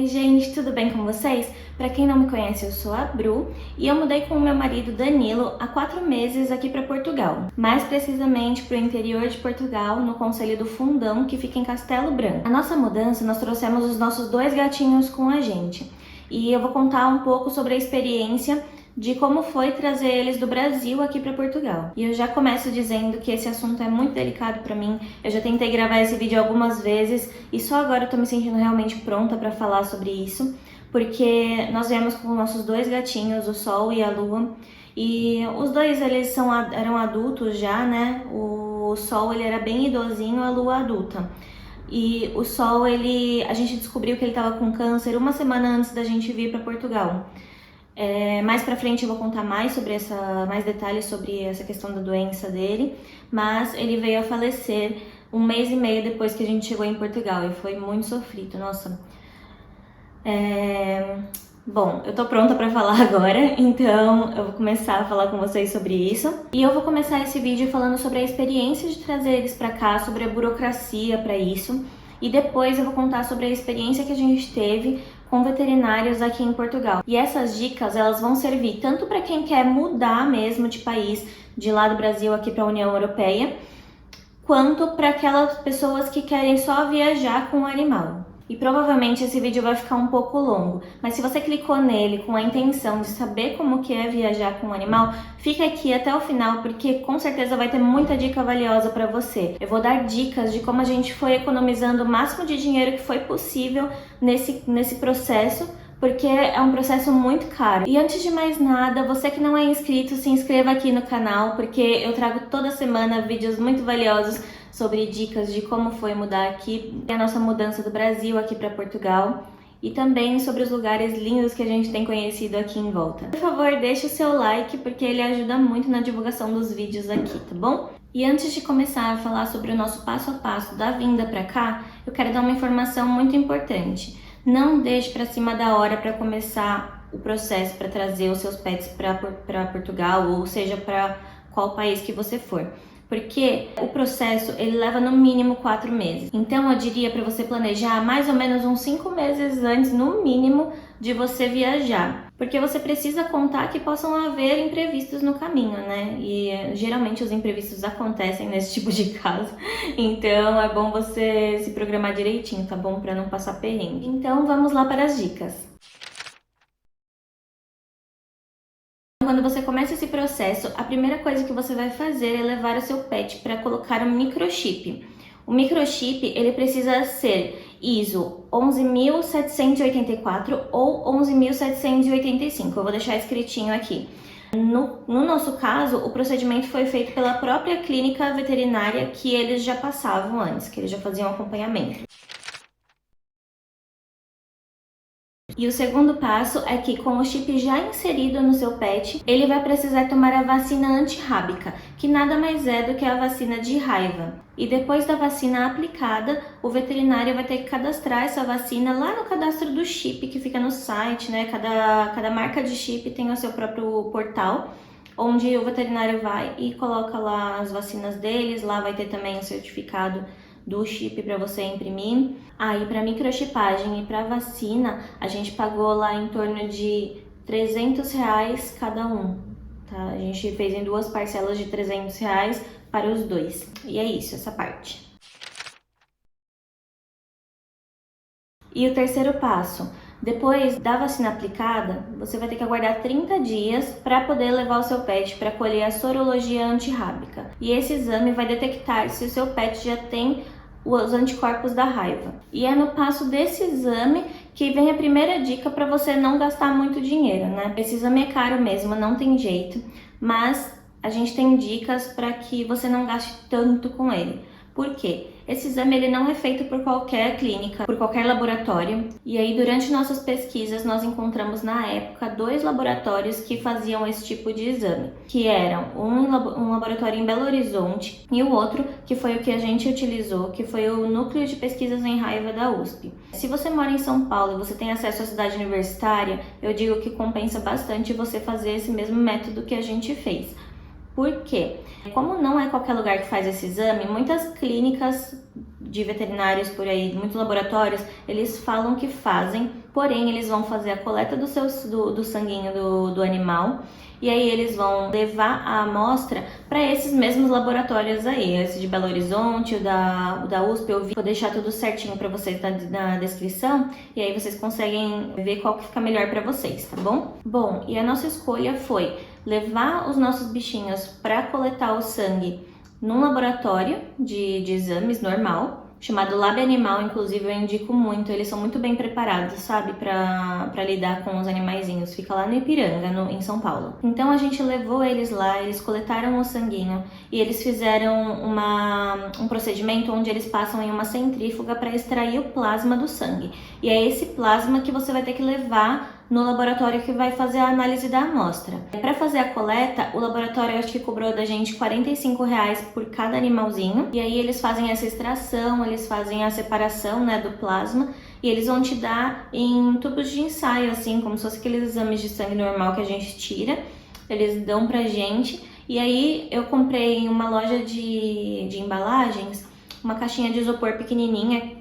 Oi gente, tudo bem com vocês? Para quem não me conhece, eu sou a Bru e eu mudei com o meu marido Danilo há 4 meses aqui para Portugal. Mais precisamente para o interior de Portugal, no Concelho do Fundão, que fica em Castelo Branco. Na nossa mudança, nós trouxemos os nossos 2 gatinhos com a gente. E eu vou contar um pouco sobre a experiência de como foi trazer eles do Brasil aqui para Portugal. E eu já começo dizendo que esse assunto é muito delicado para mim. Eu já tentei gravar esse vídeo algumas vezes e só agora eu tô me sentindo realmente pronta para falar sobre isso, porque nós viemos com nossos 2 gatinhos, o Sol e a Lua, e os dois eles eram adultos já, né? O Sol ele era bem idosinho, a Lua adulta. E o Sol, a gente descobriu que ele estava com câncer 1 semana antes da gente vir para Portugal. Mais pra frente eu vou contar mais detalhes sobre essa questão da doença dele, mas ele veio a falecer 1 mês e meio depois que a gente chegou em Portugal e foi muito sofrido, nossa. Bom, eu tô pronta pra falar agora, então eu vou começar a falar com vocês sobre isso. E eu vou começar esse vídeo falando sobre a experiência de trazer eles pra cá, sobre a burocracia pra isso. E depois eu vou contar sobre a experiência que a gente teve com veterinários aqui em Portugal. E essas dicas, elas vão servir tanto para quem quer mudar mesmo de país, de lá do Brasil aqui para a União Europeia, quanto para aquelas pessoas que querem só viajar com o animal. E provavelmente esse vídeo vai ficar um pouco longo, mas se você clicou nele com a intenção de saber como que é viajar com um animal, fica aqui até o final, porque com certeza vai ter muita dica valiosa para você. Eu vou dar dicas de como a gente foi economizando o máximo de dinheiro que foi possível nesse processo, porque é um processo muito caro. E antes de mais nada, você que não é inscrito, se inscreva aqui no canal, porque eu trago toda semana vídeos muito valiosos sobre dicas de como foi mudar aqui, a nossa mudança do Brasil aqui para Portugal, e também sobre os lugares lindos que a gente tem conhecido aqui em volta. Por favor, deixe o seu like, porque ele ajuda muito na divulgação dos vídeos aqui, tá bom? E antes de começar a falar sobre o nosso passo a passo da vinda para cá, eu quero dar uma informação muito importante. Não deixe para cima da hora para começar o processo para trazer os seus pets para Portugal, ou seja, para qual país que você for. Porque o processo ele leva no mínimo 4 meses. Então eu diria para você planejar mais ou menos uns 5 meses antes, no mínimo, de você viajar. Porque você precisa contar que possam haver imprevistos no caminho, né? E geralmente os imprevistos acontecem nesse tipo de caso. Então é bom você se programar direitinho, tá bom? Para não passar perrengue. Então vamos lá para as dicas. Quando você começa esse processo, a primeira coisa que você vai fazer é levar o seu pet para colocar um microchip. O microchip ele precisa ser ISO 11.784 ou 11.785. Eu vou deixar escritinho aqui. No nosso caso, o procedimento foi feito pela própria clínica veterinária que eles já passavam antes, que eles já faziam acompanhamento. E o segundo passo é que, com o chip já inserido no seu pet, ele vai precisar tomar a vacina antirrábica, que nada mais é do que a vacina de raiva. E depois da vacina aplicada, o veterinário vai ter que cadastrar essa vacina lá no cadastro do chip, que fica no site, né? Cada marca de chip tem o seu próprio portal, onde o veterinário vai e coloca lá as vacinas deles, lá vai ter também o certificado do chip para você imprimir. E para microchipagem e para vacina, a gente pagou lá em torno de R$300 cada um, tá? A gente fez em 2 parcelas de R$300 para os 2. E é isso, essa parte. E o terceiro passo, depois da vacina aplicada, você vai ter que aguardar 30 dias para poder levar o seu pet para colher a sorologia antirrábica. E esse exame vai detectar se o seu pet já tem os anticorpos da raiva. E é no passo desse exame que vem a primeira dica para você não gastar muito dinheiro, né? Esse exame é caro mesmo, não tem jeito, mas a gente tem dicas para que você não gaste tanto com ele. Por quê? Esse exame ele não é feito por qualquer clínica, por qualquer laboratório. E aí, durante nossas pesquisas, nós encontramos na época 2 laboratórios que faziam esse tipo de exame, que eram um laboratório em Belo Horizonte e o outro, que foi o que a gente utilizou, que foi o Núcleo de Pesquisas em Raiva da USP. Se você mora em São Paulo e você tem acesso à cidade universitária, eu digo que compensa bastante você fazer esse mesmo método que a gente fez. Por quê? Como não é qualquer lugar que faz esse exame, muitas clínicas de veterinários por aí, muitos laboratórios, eles falam que fazem, porém eles vão fazer a coleta do sanguinho do animal e aí eles vão levar a amostra para esses mesmos laboratórios aí, esse de Belo Horizonte, o da USP, vou deixar tudo certinho para vocês na descrição e aí vocês conseguem ver qual que fica melhor para vocês, tá bom? Bom, e a nossa escolha foi levar os nossos bichinhos para coletar o sangue num laboratório de exames normal, chamado Lab Animal, inclusive eu indico muito, eles são muito bem preparados, sabe, para lidar com os animaizinhos. Fica lá no Ipiranga, em São Paulo. Então a gente levou eles lá, eles coletaram o sanguinho e eles fizeram um procedimento onde eles passam em uma centrífuga para extrair o plasma do sangue. E é esse plasma que você vai ter que levar no laboratório que vai fazer a análise da amostra. Para fazer a coleta, o laboratório acho que cobrou da gente R$45 por cada animalzinho. E aí eles fazem essa extração, eles fazem a separação, né, do plasma. E eles vão te dar em tubos de ensaio, assim, como se fosse aqueles exames de sangue normal que a gente tira. Eles dão pra gente. E aí eu comprei em uma loja de embalagens uma caixinha de isopor pequenininha.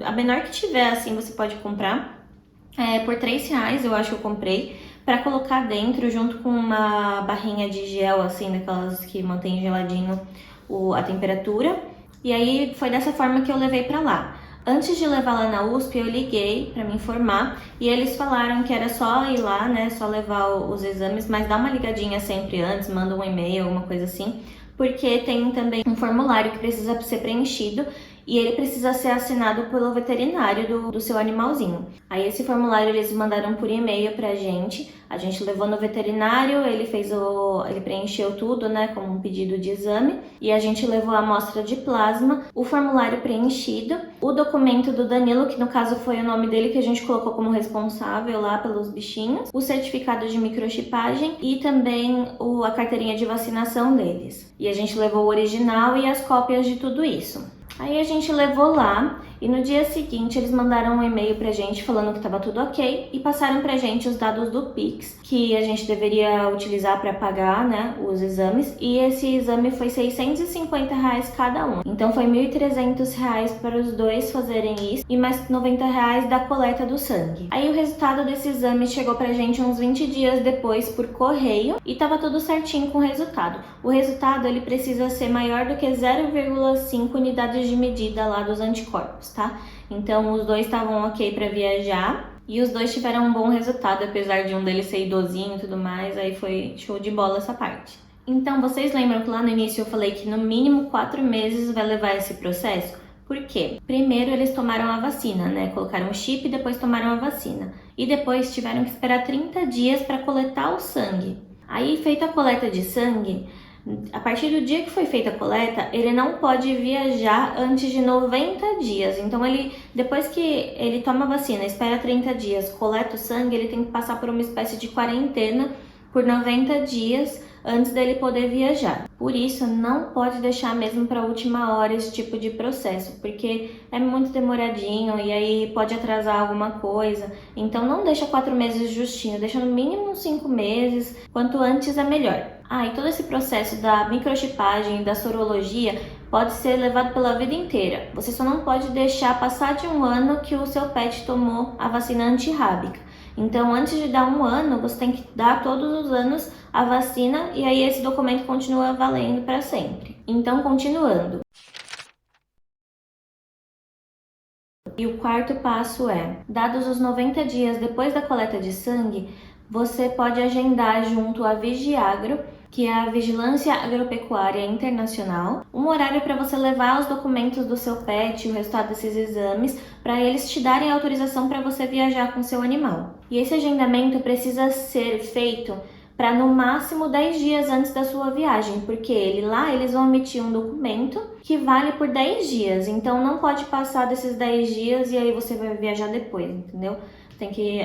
A menor que tiver, assim, você pode comprar. Por R$3 eu acho que eu comprei, para colocar dentro junto com uma barrinha de gel, assim, daquelas que mantém geladinho a temperatura. E aí foi dessa forma que eu levei para lá. Antes de levar lá na USP, eu liguei para me informar e eles falaram que era só ir lá, né, só levar os exames, mas dá uma ligadinha sempre antes, manda um e-mail, alguma coisa assim, porque tem também um formulário que precisa ser preenchido e ele precisa ser assinado pelo veterinário do seu animalzinho. Aí esse formulário eles mandaram por e-mail pra gente, a gente levou no veterinário, ele preencheu tudo, né, como um pedido de exame, e a gente levou a amostra de plasma, o formulário preenchido, o documento do Danilo, que no caso foi o nome dele que a gente colocou como responsável lá pelos bichinhos, o certificado de microchipagem e também a carteirinha de vacinação deles. E a gente levou o original e as cópias de tudo isso. Aí a gente levou lá e no dia seguinte eles mandaram um e-mail pra gente falando que estava tudo ok e passaram pra gente os dados do Pix que a gente deveria utilizar para pagar, né, os exames, e esse exame foi R$650 cada um. Então foi R$1.300 para os dois fazerem isso e mais R$90 da coleta do sangue. Aí o resultado desse exame chegou pra gente uns 20 dias depois por correio e tava tudo certinho com o resultado. O resultado ele precisa ser maior do que 0,5 unidades de medida lá dos anticorpos, tá? Então os dois estavam ok para viajar e os dois tiveram um bom resultado, apesar de um deles ser idosinho e tudo mais, aí foi show de bola essa parte. Então vocês lembram que lá no início eu falei que no mínimo 4 meses vai levar esse processo? Por quê? Primeiro eles tomaram a vacina, né? Colocaram o chip e depois tomaram a vacina. E depois tiveram que esperar 30 dias para coletar o sangue. Aí, feita a coleta de sangue, a partir do dia que foi feita a coleta, ele não pode viajar antes de 90 dias. Então, depois que ele toma a vacina, espera 30 dias, coleta o sangue, ele tem que passar por uma espécie de quarentena por 90 dias antes dele poder viajar. Por isso, não pode deixar mesmo para a última hora esse tipo de processo, porque é muito demoradinho e aí pode atrasar alguma coisa. Então, não deixa 4 meses justinho, deixa no mínimo 5 meses, quanto antes é melhor. E todo esse processo da microchipagem e da sorologia pode ser levado pela vida inteira. Você só não pode deixar passar de 1 ano que o seu pet tomou a vacina antirrábica. Então, antes de dar 1 ano, você tem que dar todos os anos a vacina e aí esse documento continua valendo para sempre. Então, continuando. E o quarto passo é, dados os 90 dias depois da coleta de sangue, você pode agendar junto à Vigiagro, que é a Vigilância Agropecuária Internacional, um horário para você levar os documentos do seu pet, o resultado desses exames, para eles te darem autorização para você viajar com seu animal. E esse agendamento precisa ser feito para no máximo 10 dias antes da sua viagem, porque eles vão emitir um documento que vale por 10 dias, então não pode passar desses 10 dias e aí você vai viajar depois, entendeu? Tem que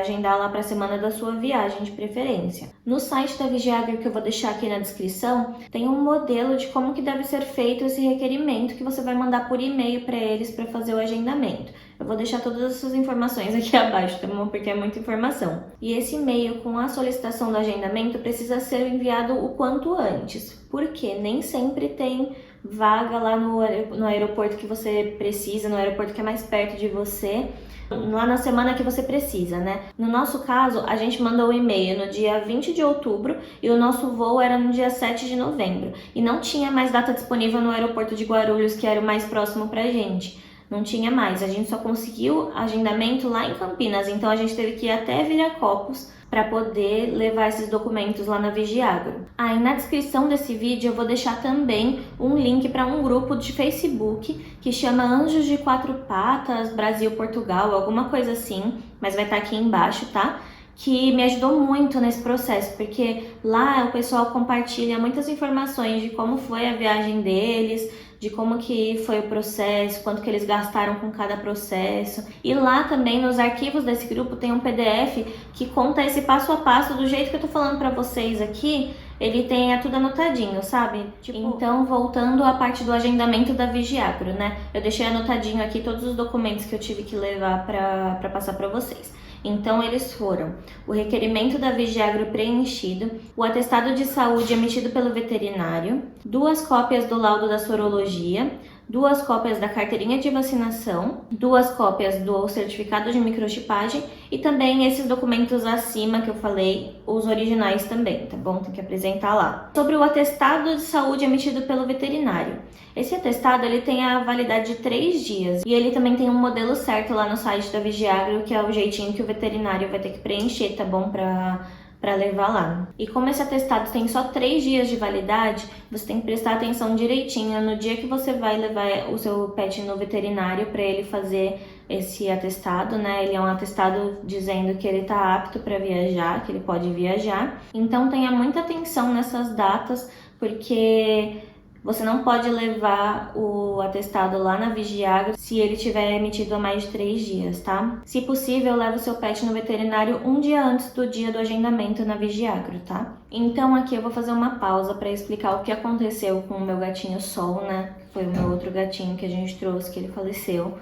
agendar lá para a semana da sua viagem, de preferência. No site da Vigiagro, que eu vou deixar aqui na descrição, tem um modelo de como que deve ser feito esse requerimento que você vai mandar por e-mail para eles para fazer o agendamento. Eu vou deixar todas essas informações aqui abaixo, tá bom? Porque é muita informação. E esse e-mail com a solicitação do agendamento precisa ser enviado o quanto antes, porque nem sempre tem vaga lá no aeroporto que você precisa, no aeroporto que é mais perto de você, lá na semana que você precisa, né? No nosso caso, a gente mandou o e-mail no dia 20 de outubro e o nosso voo era no dia 7 de novembro. E não tinha mais data disponível no aeroporto de Guarulhos, que era o mais próximo pra gente. Não tinha mais, a gente só conseguiu agendamento lá em Campinas, então a gente teve que ir até Viracopos para poder levar esses documentos lá na Vigiagro. Aí na descrição desse vídeo eu vou deixar também um link para um grupo de Facebook que chama Anjos de Quatro Patas, Brasil, Portugal, alguma coisa assim, mas vai estar aqui embaixo, tá? Que me ajudou muito nesse processo, porque lá o pessoal compartilha muitas informações de como foi a viagem deles, de como que foi o processo, quanto que eles gastaram com cada processo. E lá também nos arquivos desse grupo tem um PDF que conta esse passo a passo do jeito que eu tô falando pra vocês aqui. Ele tem tudo anotadinho, sabe? Então, voltando à parte do agendamento da Vigiagro, né? Eu deixei anotadinho aqui todos os documentos que eu tive que levar pra passar pra vocês. Então, eles foram o requerimento da Vigiagro preenchido, o atestado de saúde emitido pelo veterinário, 2 cópias do laudo da sorologia, 2 cópias da carteirinha de vacinação, 2 cópias do certificado de microchipagem e também esses documentos acima que eu falei, os originais também, tá bom? Tem que apresentar lá. Sobre o atestado de saúde emitido pelo veterinário. Esse atestado ele tem a validade de 3 dias e ele também tem um modelo certo lá no site da Vigiagro, que é o jeitinho que o veterinário vai ter que preencher, tá bom? Para levar lá. E como esse atestado tem só 3 dias de validade, você tem que prestar atenção direitinho no dia que você vai levar o seu pet no veterinário para ele fazer esse atestado, né? Ele é um atestado dizendo que ele está apto para viajar, que ele pode viajar. Então tenha muita atenção nessas datas, porque você não pode levar o atestado lá na Vigiagro se ele tiver emitido há mais de 3 dias, tá? Se possível, leve o seu pet no veterinário um dia antes do dia do agendamento na Vigiagro, tá? Então aqui eu vou fazer uma pausa para explicar o que aconteceu com o meu gatinho Sol, né? Que foi o meu outro gatinho que a gente trouxe, que ele faleceu.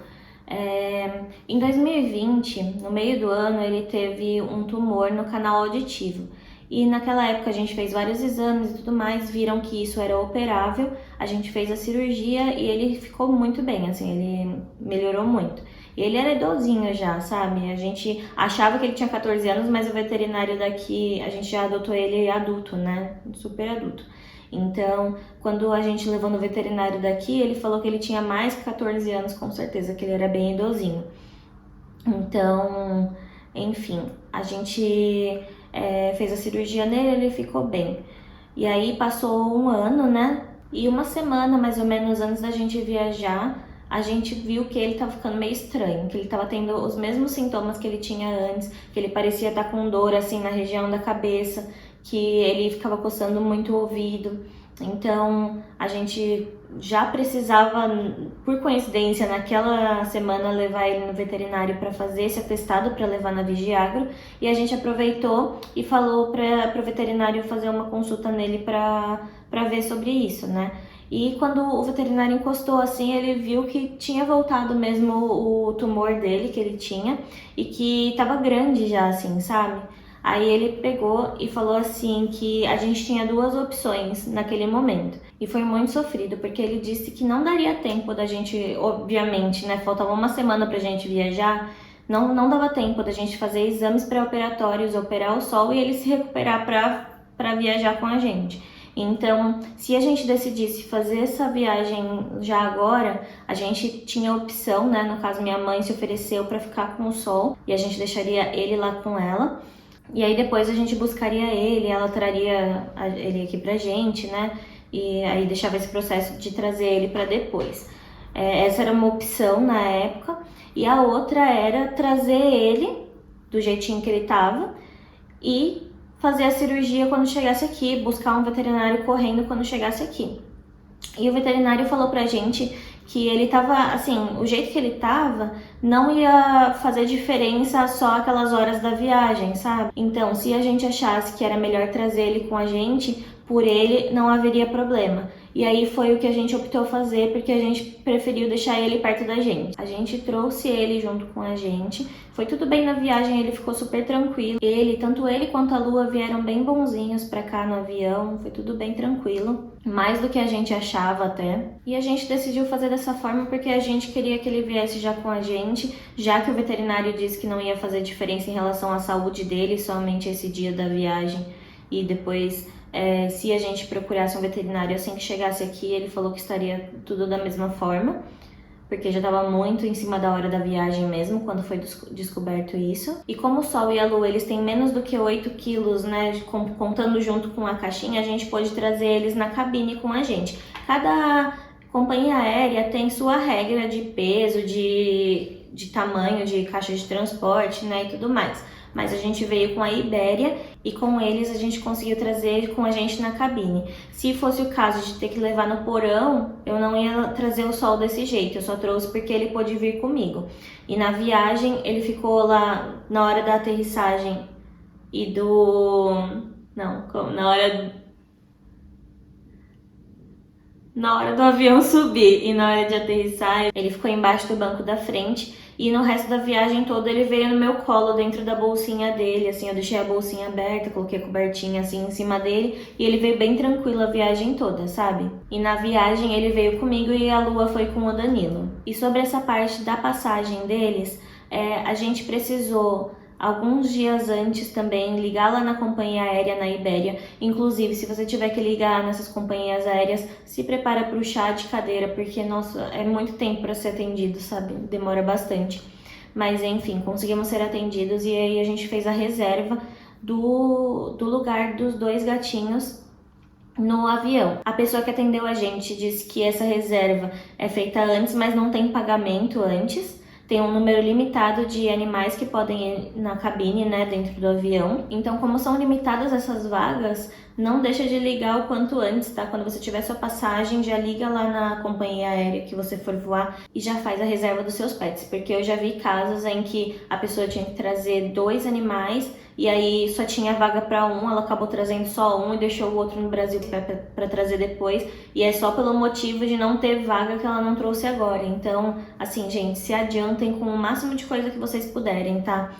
Em 2020, no meio do ano, ele teve um tumor no canal auditivo. E naquela época a gente fez vários exames e tudo mais, viram que isso era operável, a gente fez a cirurgia e ele ficou muito bem, assim, ele melhorou muito. E ele era idosinho já, sabe? A gente achava que ele tinha 14 anos, mas o veterinário daqui, a gente já adotou ele adulto, né? Super adulto. Então, quando a gente levou no veterinário daqui, ele falou que ele tinha mais que 14 anos, com certeza, que ele era bem idosinho. Então, enfim, a gente fez a cirurgia nele, ele ficou bem. E aí passou um ano, né? E uma semana, mais ou menos, antes da gente viajar, a gente viu que ele tava ficando meio estranho, que ele tava tendo os mesmos sintomas que ele tinha antes, que ele parecia estar com dor, assim, na região da cabeça, que ele ficava coçando muito o ouvido. Então, a gente já precisava, por coincidência, naquela semana levar ele no veterinário para fazer esse atestado para levar na Vigiagro, e a gente aproveitou e falou para o veterinário fazer uma consulta nele para ver sobre isso, né? E quando o veterinário encostou assim, ele viu que tinha voltado mesmo o tumor dele que ele tinha e que estava grande já, assim, sabe? Aí ele pegou e falou assim que a gente tinha 2 opções naquele momento. E foi muito sofrido, porque ele disse que não daria tempo da gente, obviamente, né? Faltava uma semana pra gente viajar. Não dava tempo da gente fazer exames pré-operatórios, operar o Sol e ele se recuperar pra viajar com a gente. Então, se a gente decidisse fazer essa viagem já agora, a gente tinha a opção, né? No caso, minha mãe se ofereceu para ficar com o Sol e a gente deixaria ele lá com ela. E aí depois a gente buscaria ele, ela traria ele aqui pra gente, né? E aí deixava esse processo de trazer ele para depois. Essa era uma opção na época. E a outra era trazer ele do jeitinho que ele tava e fazer a cirurgia quando chegasse aqui, buscar um veterinário correndo quando chegasse aqui. E o veterinário falou pra gente que ele tava, assim, o jeito que ele tava não ia fazer diferença só aquelas horas da viagem, sabe? Então, se a gente achasse que era melhor trazer ele com a gente, por ele não haveria problema. E aí foi o que a gente optou fazer, porque a gente preferiu deixar ele perto da gente. A gente trouxe ele junto com a gente. Foi tudo bem na viagem, ele ficou super tranquilo. Tanto ele quanto a Lua vieram bem bonzinhos pra cá no avião, foi tudo bem tranquilo. Mais do que a gente achava até. E a gente decidiu fazer dessa forma porque a gente queria que ele viesse já com a gente, já que o veterinário disse que não ia fazer diferença em relação à saúde dele, somente esse dia da viagem. E depois, se a gente procurasse um veterinário assim que chegasse aqui, ele falou que estaria tudo da mesma forma, porque já estava muito em cima da hora da viagem mesmo, quando foi descoberto isso. E como o Sol e a Lua, eles têm menos do que 8 quilos, né, contando junto com a caixinha, a gente pôde trazer eles na cabine com a gente. Cada companhia aérea tem sua regra de peso, de tamanho, de caixa de transporte, né, e tudo mais. Mas a gente veio com a Ibéria e com eles a gente conseguiu trazer com a gente na cabine. Se fosse o caso de ter que levar no porão, eu não ia trazer o Sol desse jeito, eu só trouxe porque ele pôde vir comigo. E na viagem ele ficou lá na hora da aterrissagem e na hora do avião subir e na hora de aterrissar, ele ficou embaixo do banco da frente e no resto da viagem toda ele veio no meu colo dentro da bolsinha dele, assim, eu deixei a bolsinha aberta, coloquei a cobertinha assim em cima dele e ele veio bem tranquilo a viagem toda, sabe? E na viagem ele veio comigo e a Lua foi com o Danilo. E sobre essa parte da passagem deles, a gente precisou alguns dias antes também ligar lá na companhia aérea na Ibéria. Inclusive, se você tiver que ligar nessas companhias aéreas, se prepara para o chá de cadeira, porque, nossa, é muito tempo para ser atendido, sabe? Demora bastante. Mas, enfim, conseguimos ser atendidos e aí a gente fez a reserva do lugar dos 2 gatinhos no avião. A pessoa que atendeu a gente disse que essa reserva é feita antes, mas não tem pagamento antes. Tem um número limitado de animais que podem ir na cabine, né, dentro do avião. Então, como são limitadas essas vagas, não deixa de ligar o quanto antes, tá? Quando você tiver sua passagem, já liga lá na companhia aérea que você for voar e já faz a reserva dos seus pets. Porque eu já vi casos em que a pessoa tinha que trazer 2 animais e aí só tinha vaga para um, ela acabou trazendo só um e deixou o outro no Brasil para trazer depois. E é só pelo motivo de não ter vaga que ela não trouxe agora. Então, assim, gente, se adiantem com o máximo de coisa que vocês puderem, tá?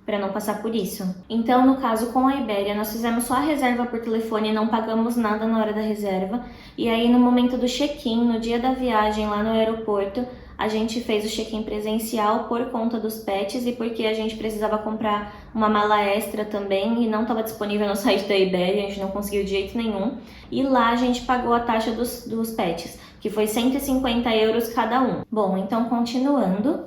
Para não passar por isso. Então, no caso com a Ibéria, nós fizemos só a reserva por telefone e não pagamos nada na hora da reserva. E aí, no momento do check-in, no dia da viagem lá no aeroporto, a gente fez o check-in presencial por conta dos pets e porque a gente precisava comprar uma mala extra também e não estava disponível no site da Ibéria, a gente não conseguiu de jeito nenhum. E lá a gente pagou a taxa dos pets, que foi 150 euros cada um. Bom, então continuando.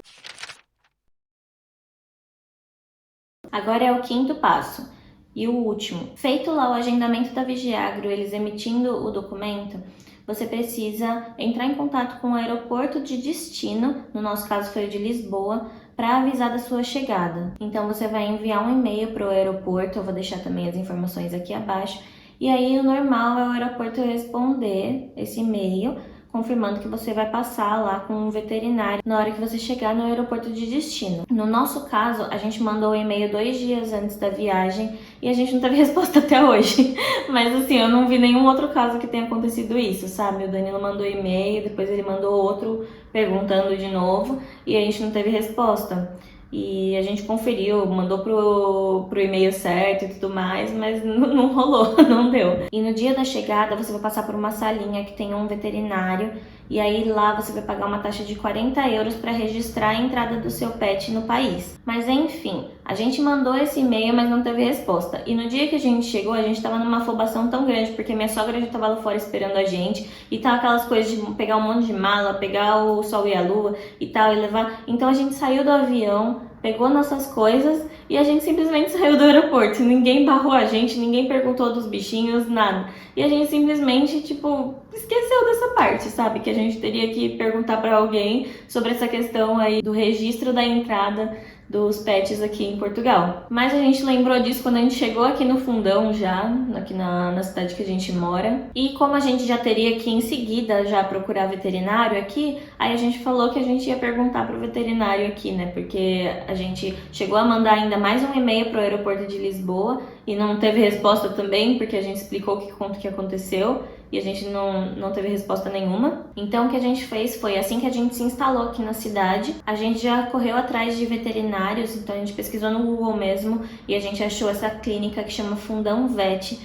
Agora é o 5º passo e o último. Feito lá o agendamento da Vigiagro, eles emitindo o documento, você precisa entrar em contato com o aeroporto de destino, no nosso caso foi o de Lisboa, para avisar da sua chegada. Então você vai enviar um e-mail para o aeroporto, eu vou deixar também as informações aqui abaixo, e aí o normal é o aeroporto responder esse e-mail, confirmando que você vai passar lá com um veterinário na hora que você chegar no aeroporto de destino. No nosso caso, a gente mandou o e-mail 2 dias antes da viagem e a gente não teve resposta até hoje. Mas assim, eu não vi nenhum outro caso que tenha acontecido isso, sabe? O Danilo mandou e-mail, depois ele mandou outro perguntando de novo e a gente não teve resposta. E a gente conferiu, mandou pro e-mail certo e tudo mais, mas não rolou, não deu. E no dia da chegada você vai passar por uma salinha que tem um veterinário e aí lá você vai pagar uma taxa de 40 euros para registrar a entrada do seu pet no país. Mas enfim, a gente mandou esse e-mail, mas não teve resposta. E no dia que a gente chegou, a gente tava numa afobação tão grande, porque minha sogra já tava lá fora esperando a gente, e tava aquelas coisas de pegar um monte de mala, pegar o Sol e a Lua e tal, e levar. Então a gente saiu do avião, pegou nossas coisas e a gente simplesmente saiu do aeroporto. Ninguém barrou a gente, ninguém perguntou dos bichinhos, nada. E a gente simplesmente, tipo, esqueceu dessa parte, sabe? Que a gente teria que perguntar pra alguém sobre essa questão aí do registro da entrada dos pets aqui em Portugal. Mas a gente lembrou disso quando a gente chegou aqui no Fundão já, aqui na cidade que a gente mora. E como a gente já teria que em seguida já procurar veterinário aqui, aí a gente falou que a gente ia perguntar pro veterinário aqui, né? Porque a gente chegou a mandar ainda mais um e-mail pro aeroporto de Lisboa e não teve resposta também, porque a gente explicou o que aconteceu. e a gente não teve resposta nenhuma. Então o que a gente fez foi, assim que a gente se instalou aqui na cidade, a gente já correu atrás de veterinários, então a gente pesquisou no Google mesmo e a gente achou essa clínica que chama Fundão Vet,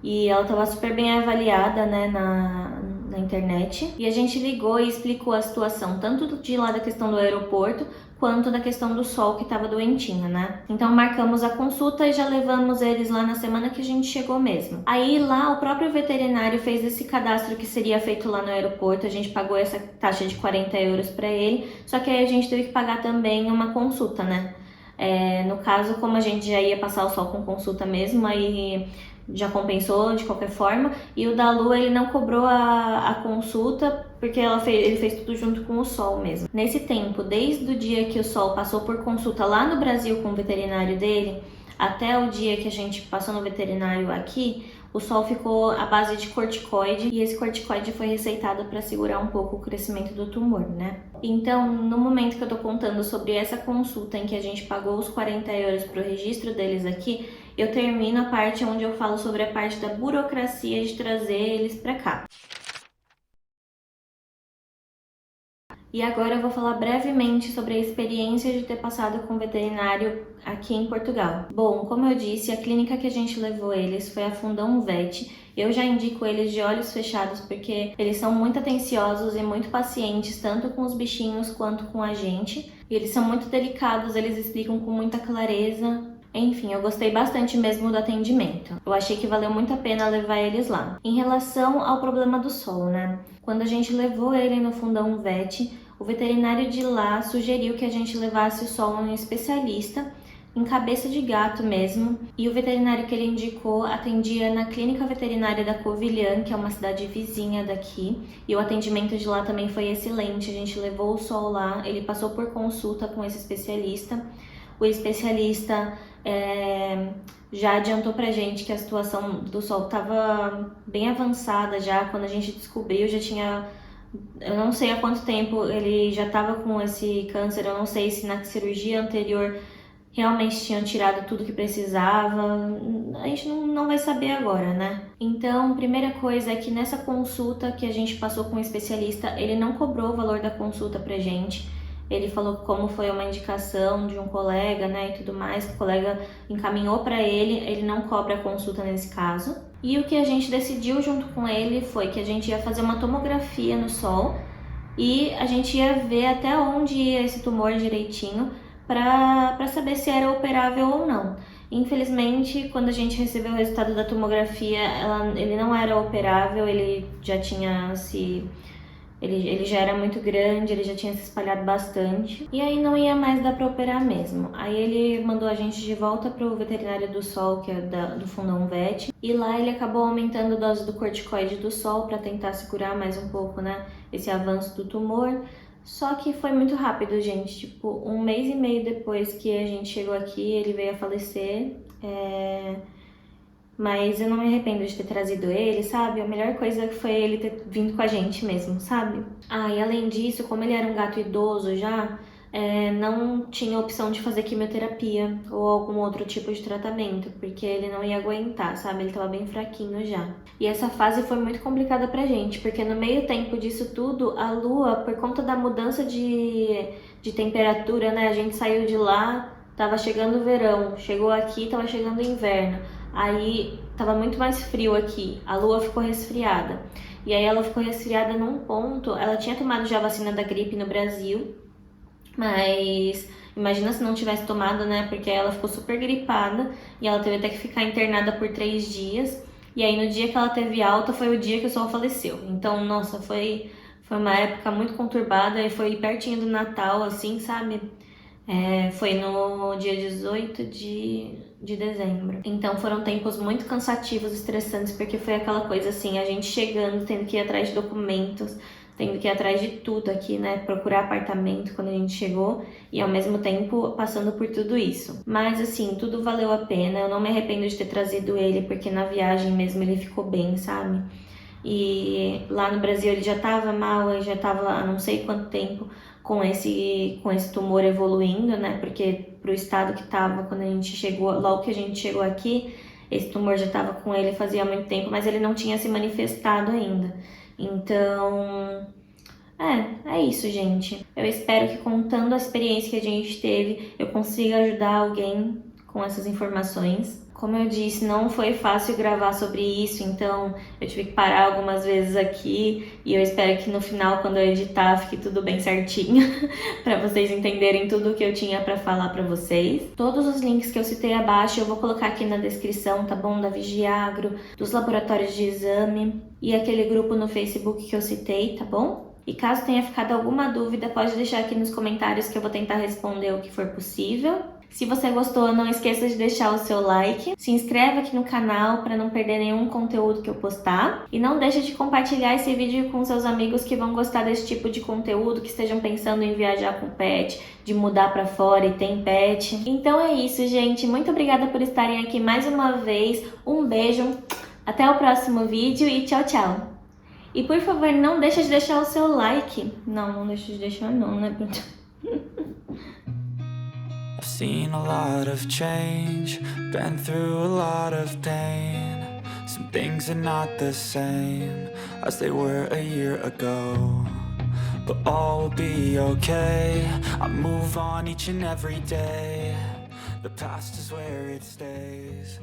e ela estava super bem avaliada, né, na internet. E a gente ligou e explicou a situação, tanto de lá da questão do aeroporto, quanto da questão do Sol que estava doentinho, né? Então marcamos a consulta e já levamos eles lá na semana que a gente chegou mesmo. Aí lá o próprio veterinário fez esse cadastro que seria feito lá no aeroporto, a gente pagou essa taxa de 40 euros para ele, só que aí a gente teve que pagar também uma consulta, né? No caso, como a gente já ia passar o Sol com consulta mesmo, aí já compensou de qualquer forma. E o da Lu, ele não cobrou a consulta, porque ele fez tudo junto com o Sol mesmo. Nesse tempo, desde o dia que o Sol passou por consulta lá no Brasil com o veterinário dele, até o dia que a gente passou no veterinário aqui, o Sol ficou à base de corticoide, e esse corticoide foi receitado para segurar um pouco o crescimento do tumor, né? Então, no momento que eu tô contando sobre essa consulta em que a gente pagou os 40 euros pro registro deles aqui, eu termino a parte onde eu falo sobre a parte da burocracia de trazer eles para cá. E agora eu vou falar brevemente sobre a experiência de ter passado com veterinário aqui em Portugal. Bom, como eu disse, a clínica que a gente levou eles foi a Fundão Vet. Eu já indico eles de olhos fechados porque eles são muito atenciosos e muito pacientes, tanto com os bichinhos quanto com a gente. E eles são muito delicados, eles explicam com muita clareza. Enfim, eu gostei bastante mesmo do atendimento. Eu achei que valeu muito a pena levar eles lá. Em relação ao problema do Sol, né? Quando a gente levou ele no Fundão Vet, o veterinário de lá sugeriu que a gente levasse o Sol a um especialista em cabeça de gato mesmo, e o veterinário que ele indicou atendia na clínica veterinária da Covilhã, que é uma cidade vizinha daqui, e o atendimento de lá também foi excelente. A gente levou o Sol lá, ele passou por consulta com esse especialista. O especialista já adiantou pra gente que a situação do Sol estava bem avançada já. Quando a gente descobriu, já tinha... Eu não sei há quanto tempo ele já estava com esse câncer, eu não sei se na cirurgia anterior realmente tinham tirado tudo que precisava, a gente não vai saber agora, né? Então, primeira coisa é que nessa consulta que a gente passou com o especialista, ele não cobrou o valor da consulta pra gente. Ele falou como foi uma indicação de um colega, né, e tudo mais, que o colega encaminhou para ele não cobra a consulta nesse caso. E o que a gente decidiu junto com ele foi que a gente ia fazer uma tomografia no Sol e a gente ia ver até onde ia esse tumor direitinho para saber se era operável ou não. Infelizmente, quando a gente recebeu o resultado da tomografia, ele não era operável, ele já tinha se... Ele já era muito grande, ele já tinha se espalhado bastante, e aí não ia mais dar para operar mesmo. Aí ele mandou a gente de volta pro veterinário do Sol, que é do Fundão Vet, e lá ele acabou aumentando a dose do corticoide do Sol para tentar segurar mais um pouco, né, esse avanço do tumor. Só que foi muito rápido, gente, tipo, 1 mês e meio depois que a gente chegou aqui, ele veio a falecer. Mas eu não me arrependo de ter trazido ele, sabe? A melhor coisa foi ele ter vindo com a gente mesmo, sabe? E além disso, como ele era um gato idoso já, não tinha opção de fazer quimioterapia ou algum outro tipo de tratamento, porque ele não ia aguentar, sabe? Ele tava bem fraquinho já. E essa fase foi muito complicada pra gente, porque no meio tempo disso tudo, a Lua, por conta da mudança de temperatura, né? A gente saiu de lá, tava chegando o verão, chegou aqui, tava chegando o inverno. Aí tava muito mais frio aqui, a Lua ficou resfriada. E aí ela ficou resfriada num ponto, ela tinha tomado já a vacina da gripe no Brasil, mas imagina se não tivesse tomado, né? Porque ela ficou super gripada e ela teve até que ficar internada por 3 dias. E aí no dia que ela teve alta foi o dia que o Sol faleceu. Então, nossa, foi uma época muito conturbada e foi pertinho do Natal, assim, sabe? Foi no dia 18 de dezembro. Então foram tempos muito cansativos, estressantes, porque foi aquela coisa assim, a gente chegando, tendo que ir atrás de documentos, tendo que ir atrás de tudo aqui, né? Procurar apartamento quando a gente chegou e ao mesmo tempo passando por tudo isso. Mas assim, tudo valeu a pena, eu não me arrependo de ter trazido ele, porque na viagem mesmo ele ficou bem, sabe? E lá no Brasil ele já tava mal, ele já tava há não sei quanto tempo com esse tumor evoluindo, né? Porque pro estado que tava quando a gente chegou, logo que a gente chegou aqui, esse tumor já estava com ele fazia muito tempo, mas ele não tinha se manifestado ainda. Então, é isso, gente. Eu espero que contando a experiência que a gente teve, eu consiga ajudar alguém com essas informações. Como eu disse, não foi fácil gravar sobre isso, então eu tive que parar algumas vezes aqui e eu espero que no final, quando eu editar, fique tudo bem certinho para vocês entenderem tudo o que eu tinha para falar para vocês. Todos os links que eu citei abaixo eu vou colocar aqui na descrição, tá bom? Da Vigiagro, dos laboratórios de exame e aquele grupo no Facebook que eu citei, tá bom? E caso tenha ficado alguma dúvida, pode deixar aqui nos comentários que eu vou tentar responder o que for possível. Se você gostou, não esqueça de deixar o seu like, se inscreve aqui no canal para não perder nenhum conteúdo que eu postar e não deixe de compartilhar esse vídeo com seus amigos que vão gostar desse tipo de conteúdo, que estejam pensando em viajar com pet, de mudar para fora e tem pet. Então é isso, gente. Muito obrigada por estarem aqui mais uma vez. Um beijo, até o próximo vídeo e tchau, tchau! E por favor, não deixe de deixar o seu like. Não deixe de deixar não, né? I've seen a lot of change, been through a lot of pain. Some things are not the same as they were a year ago, but all will be okay. I move on each and every day. The past is where it stays.